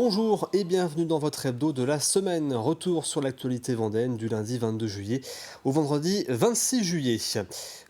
Bonjour et bienvenue dans votre hebdo de la semaine. Retour sur l'actualité vendéenne du lundi 22 juillet au vendredi 26 juillet.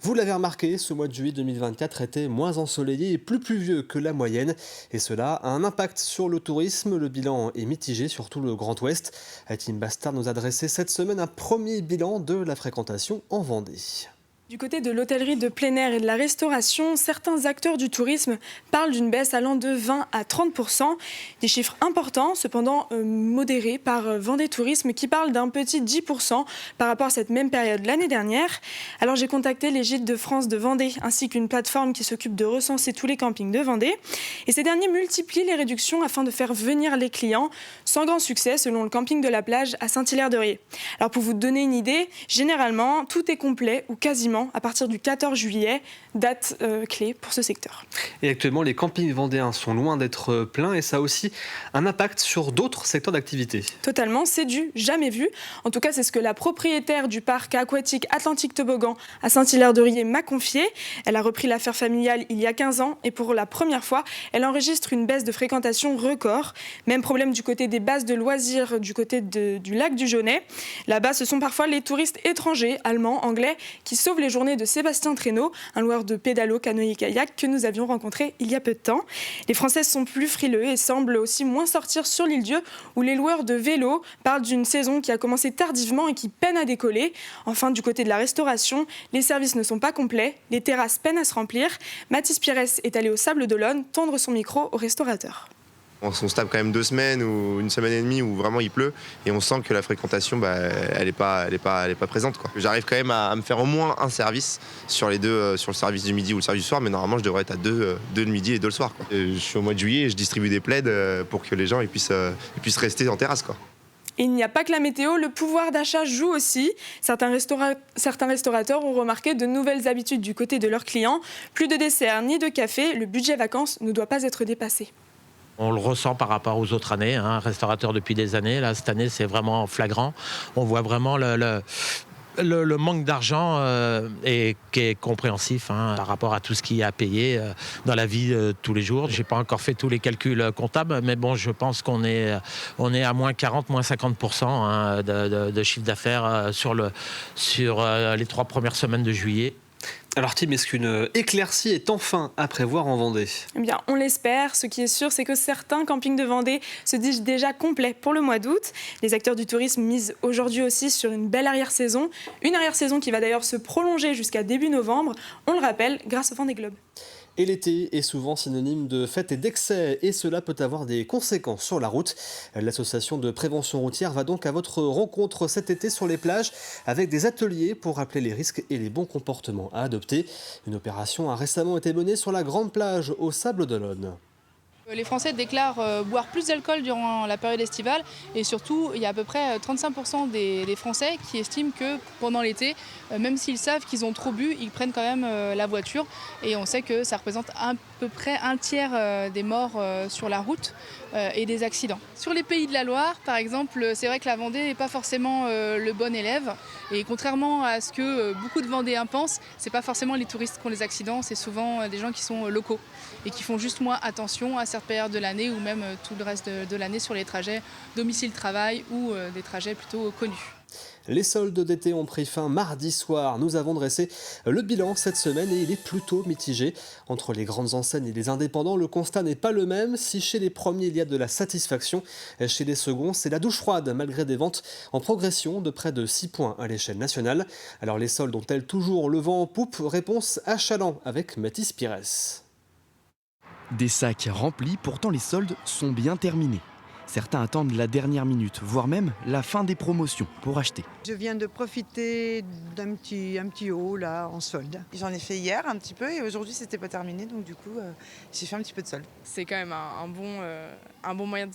Vous l'avez remarqué, ce mois de juillet 2024 était moins ensoleillé et plus pluvieux que la moyenne. Et cela a un impact sur le tourisme. Le bilan est mitigé, surtout le Grand Ouest. Tim Bastard nous a dressé cette semaine un premier bilan de la fréquentation en Vendée. Du côté de l'hôtellerie de plein air et de la restauration, certains acteurs du tourisme parlent d'une baisse allant de 20 à 30%. Des chiffres importants, cependant modérés par Vendée Tourisme qui parle d'un petit 10% par rapport à cette même période l'année dernière. Alors j'ai contacté les Gîtes de France de Vendée ainsi qu'une plateforme qui s'occupe de recenser tous les campings de Vendée. Et ces derniers multiplient les réductions afin de faire venir les clients, sans grand succès selon le camping de la plage à Saint-Hilaire-de-Riez. Alors pour vous donner une idée, généralement tout est complet ou quasiment à partir du 14 juillet, date clé pour ce secteur. Et actuellement, les campings vendéens sont loin d'être pleins et ça a aussi un impact sur d'autres secteurs d'activité. Totalement, c'est du jamais vu. En tout cas, c'est ce que la propriétaire du parc aquatique Atlantique Toboggan à Saint-Hilaire-de-Riez m'a confié. Elle a repris l'affaire familiale il y a 15 ans et pour la première fois, elle enregistre une baisse de fréquentation record. Même problème du côté des bases de loisirs, du côté du lac du Jaunet. Là-bas, ce sont parfois les touristes étrangers, allemands, anglais, qui sauvent les journées de Sébastien Traîneau, un loueur de pédalo, canoë-kayak que nous avions rencontré il y a peu de temps. Les Français sont plus frileux et semblent aussi moins sortir sur l'île-Dieu où les loueurs de vélos parlent d'une saison qui a commencé tardivement et qui peine à décoller. Enfin, du côté de la restauration, les services ne sont pas complets, les terrasses peinent à se remplir. Mathis Pires est allé au Sable d'Olonne tendre son micro aux restaurateurs. On se tape quand même 2 semaines ou une semaine et demie où vraiment il pleut et on sent que la fréquentation elle est pas présente quoi. J'arrive quand même à me faire au moins un service sur les deux, sur le service du midi ou le service du soir, mais normalement je devrais être à deux le midi et 2 le soir quoi. Je suis au mois de juillet et je distribue des plaids pour que les gens ils puissent rester en terrasse quoi. Et il n'y a pas que la météo, le pouvoir d'achat joue aussi. Certains restaurateurs ont remarqué de nouvelles habitudes du côté de leurs clients. Plus de dessert ni de café, le budget vacances ne doit pas être dépassé. On le ressent par rapport aux autres années, restaurateur depuis des années. Là, cette année, c'est vraiment flagrant. On voit vraiment le manque d'argent et qui est compréhensif par rapport à tout ce qu'il y a à payer dans la vie tous les jours. Je n'ai pas encore fait tous les calculs comptables, mais bon, je pense qu'on est à moins 40, moins 50% de chiffre d'affaires sur les 3 premières semaines de juillet. Alors Tim, est-ce qu'une éclaircie est enfin à prévoir en Vendée ? Eh bien, on l'espère. Ce qui est sûr, c'est que certains campings de Vendée se disent déjà complets pour le mois d'août. Les acteurs du tourisme misent aujourd'hui aussi sur une belle arrière-saison. Une arrière-saison qui va d'ailleurs se prolonger jusqu'à début novembre. On le rappelle, grâce au Vendée Globe. Et l'été est souvent synonyme de fête et d'excès et cela peut avoir des conséquences sur la route. L'association de prévention routière va donc à votre rencontre cet été sur les plages avec des ateliers pour rappeler les risques et les bons comportements à adopter. Une opération a récemment été menée sur la grande plage au Sable d'Olonne. Les Français déclarent boire plus d'alcool durant la période estivale et surtout il y a à peu près 35% des Français qui estiment que pendant l'été, même s'ils savent qu'ils ont trop bu, ils prennent quand même la voiture et on sait que ça représente à peu près un tiers des morts sur la route et des accidents. Sur les Pays de la Loire par exemple, c'est vrai que la Vendée n'est pas forcément le bon élève et contrairement à ce que beaucoup de Vendéens pensent, c'est pas forcément les touristes qui ont les accidents, c'est souvent des gens qui sont locaux et qui font juste moins attention à cette période de l'année ou même tout le reste de l'année sur les trajets domicile-travail ou des trajets plutôt connus. Les soldes d'été ont pris fin mardi soir. Nous avons dressé le bilan cette semaine et il est plutôt mitigé. Entre les grandes enseignes et les indépendants, le constat n'est pas le même. Si chez les premiers, il y a de la satisfaction, chez les seconds, c'est la douche froide malgré des ventes en progression de près de 6 points à l'échelle nationale. Alors les soldes ont-elles toujours le vent en poupe ? Réponse à Chaland avec Mathis Pires. Des sacs remplis, pourtant les soldes sont bien terminés. Certains attendent la dernière minute, voire même la fin des promotions pour acheter. Je viens de profiter d'un petit haul là en solde. J'en ai fait hier un petit peu et aujourd'hui c'était pas terminé donc du coup j'ai fait un petit peu de solde. C'est quand même un bon moyen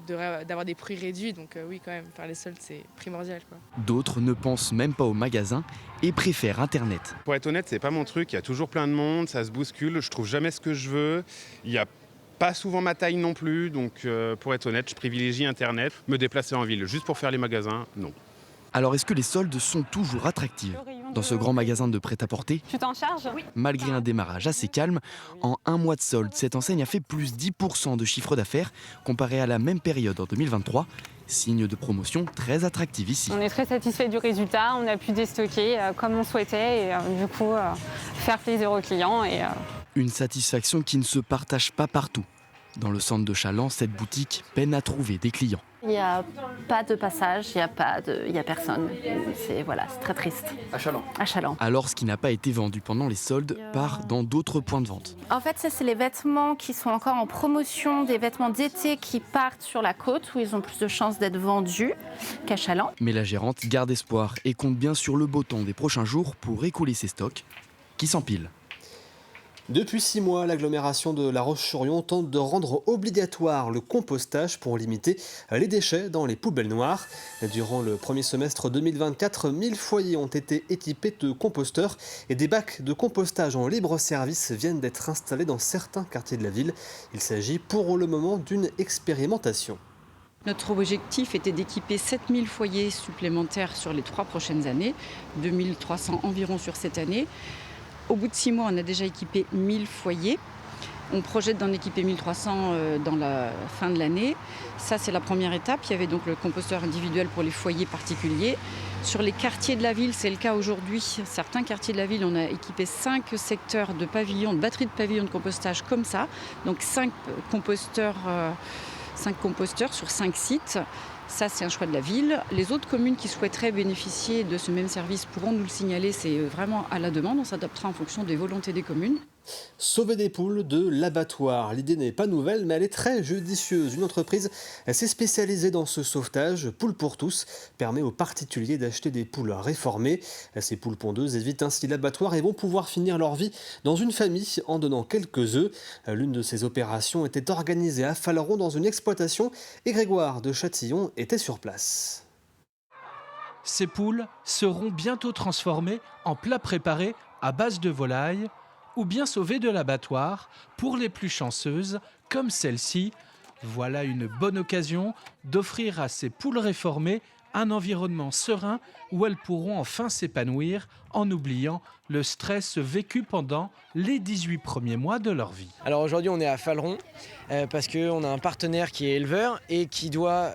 d'avoir des prix réduits donc oui quand même faire les soldes c'est primordial quoi. D'autres ne pensent même pas au magasin et préfèrent Internet. Pour être honnête, c'est pas mon truc, il y a toujours plein de monde, ça se bouscule, je trouve jamais ce que je veux. Il y a pas souvent ma taille non plus, donc pour être honnête, je privilégie Internet. Me déplacer en ville juste pour faire les magasins, non. Alors est-ce que les soldes sont toujours attractifs ? Le rayon Dans ce grand magasin de prêt-à-porter, Tu t'en charges? Oui. malgré un démarrage assez calme, en un mois de solde, cette enseigne a fait plus 10% de chiffre d'affaires comparé à la même période en 2023. Signe de promotion très attractive ici. On est très satisfait du résultat, on a pu déstocker comme on souhaitait et faire plaisir aux clients. Une satisfaction qui ne se partage pas partout. Dans le centre de Chaland, cette boutique peine à trouver des clients. Il n'y a pas de passage, il n'y a personne. C'est très triste. À Chaland. À Chaland. Alors ce qui n'a pas été vendu pendant les soldes part dans d'autres points de vente. En fait, ça, c'est les vêtements qui sont encore en promotion, des vêtements d'été qui partent sur la côte où ils ont plus de chances d'être vendus qu'à Chaland. Mais la gérante garde espoir et compte bien sur le beau temps des prochains jours pour écouler ses stocks qui s'empilent. Depuis 6 mois, l'agglomération de La Roche-sur-Yon tente de rendre obligatoire le compostage pour limiter les déchets dans les poubelles noires. Durant le premier semestre 2024, 1000 foyers ont été équipés de composteurs et des bacs de compostage en libre service viennent d'être installés dans certains quartiers de la ville. Il s'agit pour le moment d'une expérimentation. Notre objectif était d'équiper 7000 foyers supplémentaires sur les 3 prochaines années, 2300 environ sur cette année. Au bout de 6 mois, on a déjà équipé 1000 foyers. On projette d'en équiper 1300 dans la fin de l'année. Ça, c'est la première étape. Il y avait donc le composteur individuel pour les foyers particuliers. Sur les quartiers de la ville, c'est le cas aujourd'hui. Certains quartiers de la ville, on a équipé 5 secteurs de pavillons, de batteries de pavillons de compostage comme ça. Donc 5 composteurs sur 5 sites. Ça, c'est un choix de la ville. Les autres communes qui souhaiteraient bénéficier de ce même service pourront nous le signaler. C'est vraiment à la demande. On s'adaptera en fonction des volontés des communes. Sauver des poules de l'abattoir. L'idée n'est pas nouvelle, mais elle est très judicieuse. Une entreprise s'est spécialisée dans ce sauvetage. Poules pour tous permet aux particuliers d'acheter des poules réformées. Ces poules pondeuses évitent ainsi l'abattoir et vont pouvoir finir leur vie dans une famille en donnant quelques œufs. L'une de ces opérations était organisée à Faleron dans une exploitation et Grégoire de Châtillon était sur place. Ces poules seront bientôt transformées en plats préparés à base de volaille ou bien sauvées de l'abattoir pour les plus chanceuses comme celle-ci. Voilà une bonne occasion d'offrir à ces poules réformées un environnement serein où elles pourront enfin s'épanouir en oubliant le stress vécu pendant les 18 premiers mois de leur vie. Alors aujourd'hui on est à Faleron parce qu'on a un partenaire qui est éleveur et qui doit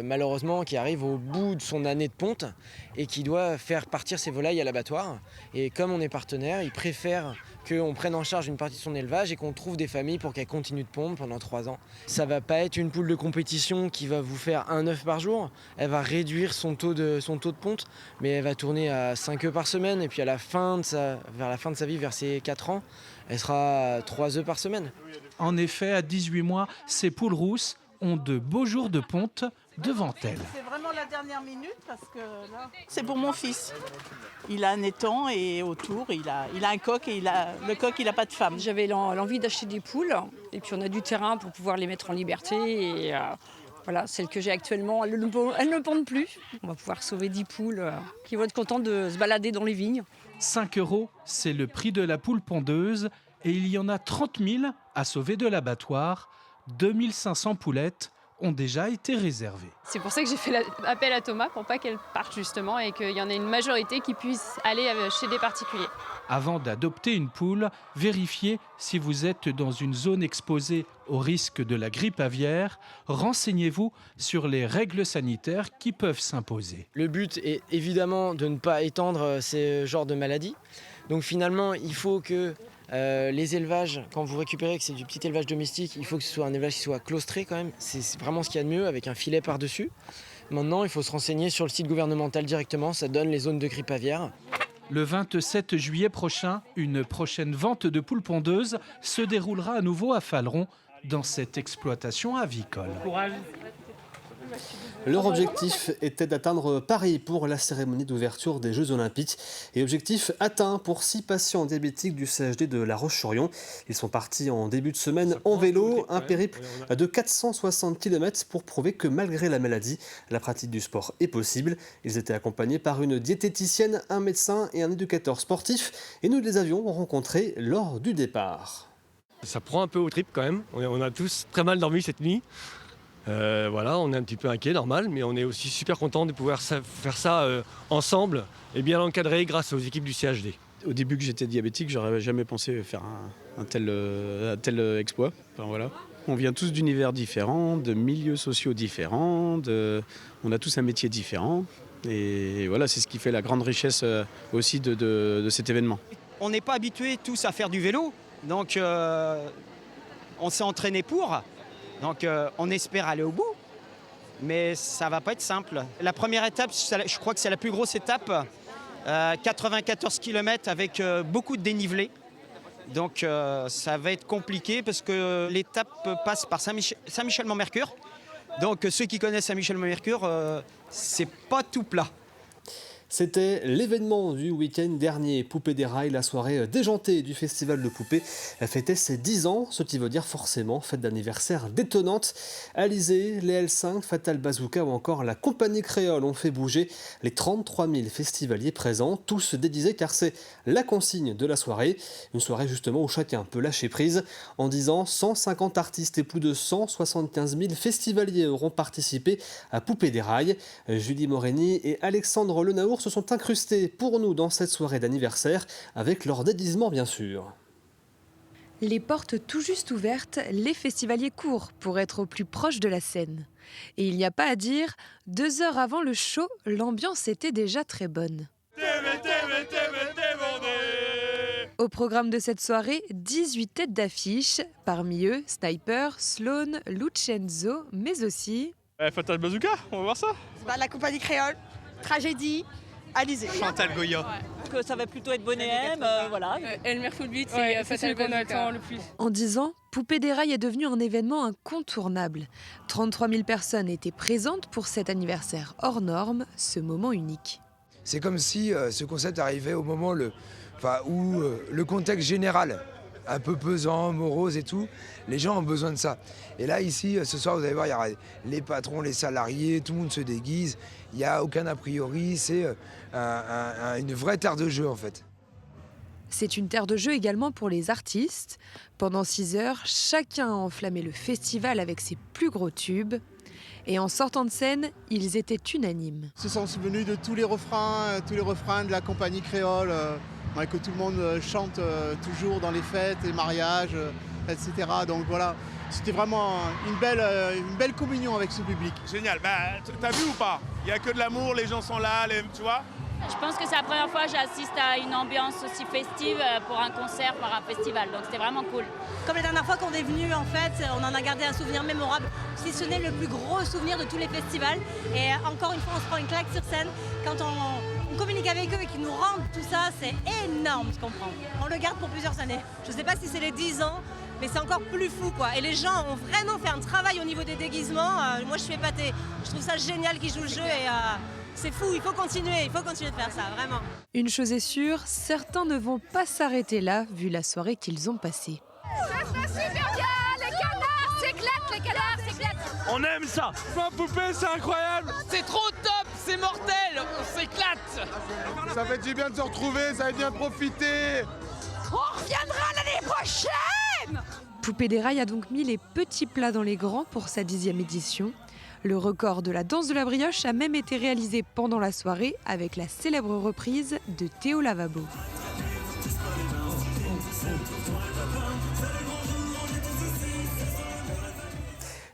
malheureusement qui arrive au bout de son année de ponte et qui doit faire partir ses volailles à l'abattoir. Et comme on est partenaire, il préfère qu'on prenne en charge une partie de son élevage et qu'on trouve des familles pour qu'elle continue de pondre pendant 3 ans. Ça va pas être une poule de compétition qui va vous faire un œuf par jour. Elle va réduire son taux de ponte, mais elle va tourner à 5 œufs par semaine et puis vers la fin de sa vie, vers ses 4 ans, elle sera à 3 œufs par semaine. En effet, à 18 mois, ces poules rousses ont de beaux jours de ponte devant elles. C'est vraiment la dernière minute parce que là, c'est pour mon fils. Il a un étang et autour, il a un coq et le coq, il n'a pas de femme. J'avais l'envie d'acheter des poules et puis on a du terrain pour pouvoir les mettre en liberté et voilà, celles que j'ai actuellement, elles ne pondent plus. On va pouvoir sauver 10 poules qui vont être contentes de se balader dans les vignes. 5 €, c'est le prix de la poule pondeuse et il y en a 30 000 à sauver de l'abattoir. 2500 poulettes ont déjà été réservées. C'est pour ça que j'ai fait appel à Thomas pour pas qu'elle parte justement et qu'il y en ait une majorité qui puisse aller chez des particuliers. Avant d'adopter une poule, vérifiez si vous êtes dans une zone exposée au risque de la grippe aviaire. Renseignez-vous sur les règles sanitaires qui peuvent s'imposer. Le but est évidemment de ne pas étendre ces genres de maladies. Donc finalement, il faut que les élevages, quand vous récupérez que c'est du petit élevage domestique, il faut que ce soit un élevage qui soit claustré quand même. C'est vraiment ce qu'il y a de mieux, avec un filet par-dessus. Maintenant, il faut se renseigner sur le site gouvernemental directement, ça donne les zones de grippe aviaire. Le 27 juillet prochain, une prochaine vente de poules pondeuses se déroulera à nouveau à Faleron, dans cette exploitation avicole. Leur objectif était d'atteindre Paris pour la cérémonie d'ouverture des Jeux Olympiques. Et objectif atteint pour 6 patients diabétiques du CHD de La Roche-sur-Yon. Ils sont partis en début de semaine en vélo, un périple de 460 km pour prouver que malgré la maladie, la pratique du sport est possible. Ils étaient accompagnés par une diététicienne, un médecin et un éducateur sportif. Et nous les avions rencontrés lors du départ. Ça prend un peu aux tripes quand même. On a tous très mal dormi cette nuit. Voilà, on est un petit peu inquiet, normal, mais on est aussi super content de pouvoir faire ça ensemble et bien encadré grâce aux équipes du CHD. Au début que j'étais diabétique, j'aurais jamais pensé faire un tel exploit. Enfin, voilà. On vient tous d'univers différents, de milieux sociaux différents, on a tous un métier différent. Et voilà, c'est ce qui fait la grande richesse aussi de cet événement. On n'est pas habitués tous à faire du vélo, donc on s'est entraîné pour. Donc on espère aller au bout, mais ça ne va pas être simple. La première étape, je crois que c'est la plus grosse étape, 94 km avec beaucoup de dénivelé. Donc ça va être compliqué parce que l'étape passe par Saint-Michel-Mont-Mercure. Donc ceux qui connaissent Saint-Michel-Mont-Mercure, c'est pas tout plat. C'était l'événement du week-end dernier. Poupée des Rails, la soirée déjantée du festival de poupées, fêtait ses 10 ans, ce qui veut dire forcément fête d'anniversaire détonnante. Alizé, les L5, Fatal Bazooka ou encore la compagnie créole ont fait bouger les 33 000 festivaliers présents, tous déguisés car c'est la consigne de la soirée. Une soirée justement où chacun peut lâcher prise. En 10 ans, 150 artistes et plus de 175 000 festivaliers auront participé à Poupée des Rails. Julie Moreni et Alexandre Lenaour se sont incrustés pour nous dans cette soirée d'anniversaire avec leur déguisement bien sûr. Les portes tout juste ouvertes, les festivaliers courent pour être au plus proche de la scène. Et il n'y a pas à dire, 2 heures avant le show, l'ambiance était déjà très bonne. Au programme de cette soirée, 18 têtes d'affiche, parmi eux Sniper, Sloan, Lucenzo, mais aussi... Fatal Bazooka, on va voir ça. La compagnie créole, Tragédie, Alizé. Chantal Goya. Que ça va plutôt être Bonnet M, voilà. Elmer Footbeat, c'est Fatal Bazooka le plus. En 10 ans, Poupée des Rails est devenu un événement incontournable. 33 000 personnes étaient présentes pour cet anniversaire hors norme, ce moment unique. C'est comme si ce concept arrivait au moment où le contexte général, un peu pesant, morose et tout, les gens ont besoin de ça. Et là, ici, ce soir, vous allez voir, il y aura les patrons, les salariés, tout le monde se déguise. Il n'y a aucun a priori, c'est une vraie terre de jeu en fait. C'est une terre de jeu également pour les artistes. Pendant 6 heures, chacun a enflammé le festival avec ses plus gros tubes. Et en sortant de scène, ils étaient unanimes. Ils se sont souvenus de tous les refrains de la compagnie créole, que tout le monde chante toujours dans les fêtes, les mariages, etc. Donc voilà, c'était vraiment une belle communion avec ce public. Génial, t'as vu ou pas? Il n'y a que de l'amour, les gens sont là, tu vois. Je pense que c'est la première fois que j'assiste à une ambiance aussi festive pour un concert, par un festival, donc c'était vraiment cool. Comme la dernière fois qu'on est venu, en fait, on en a gardé un souvenir mémorable, si ce n'est le plus gros souvenir de tous les festivals. Et encore une fois, on se prend une claque sur scène. Quand on communique avec eux et qu'ils nous rendent tout ça, c'est énorme, tu comprends. On le garde pour plusieurs années. Je ne sais pas si c'est les 10 ans, mais c'est encore plus fou, quoi. Et les gens ont vraiment fait un travail au niveau des déguisements. Moi, je suis épatée. Je trouve ça génial qu'ils jouent le jeu et... c'est fou, il faut continuer de faire ça, vraiment. Une chose est sûre, certains ne vont pas s'arrêter là, vu la soirée qu'ils ont passée. Ça se passe super bien, les canards s'éclatent, On aime ça. Ma poupée, c'est incroyable. C'est trop top, c'est mortel, on s'éclate. Ça fait du bien de se retrouver, ça fait bien profiter. On reviendra l'année prochaine. Poupée des Rails a donc mis les petits plats dans les grands pour sa 10e édition. Le record de la danse de la brioche a même été réalisé pendant la soirée avec la célèbre reprise de Théo Lavabo.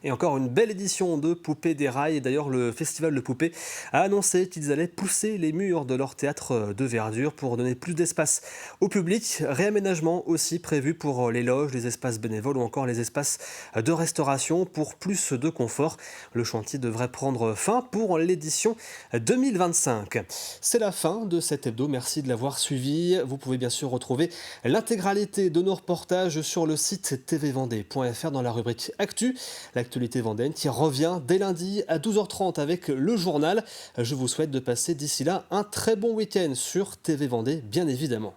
Et encore une belle édition de Poupée des Rails. Et d'ailleurs, le Festival de Poupées a annoncé qu'ils allaient pousser les murs de leur théâtre de verdure pour donner plus d'espace au public. Réaménagement aussi prévu pour les loges, les espaces bénévoles ou encore les espaces de restauration pour plus de confort. Le chantier devrait prendre fin pour l'édition 2025. C'est la fin de cet hebdo. Merci de l'avoir suivi. Vous pouvez bien sûr retrouver l'intégralité de nos reportages sur le site tvvendée.fr dans la rubrique Actu. L'actualité Vendée qui revient dès lundi à 12h30 avec le journal. Je vous souhaite de passer d'ici là un très bon week-end sur TV Vendée, bien évidemment.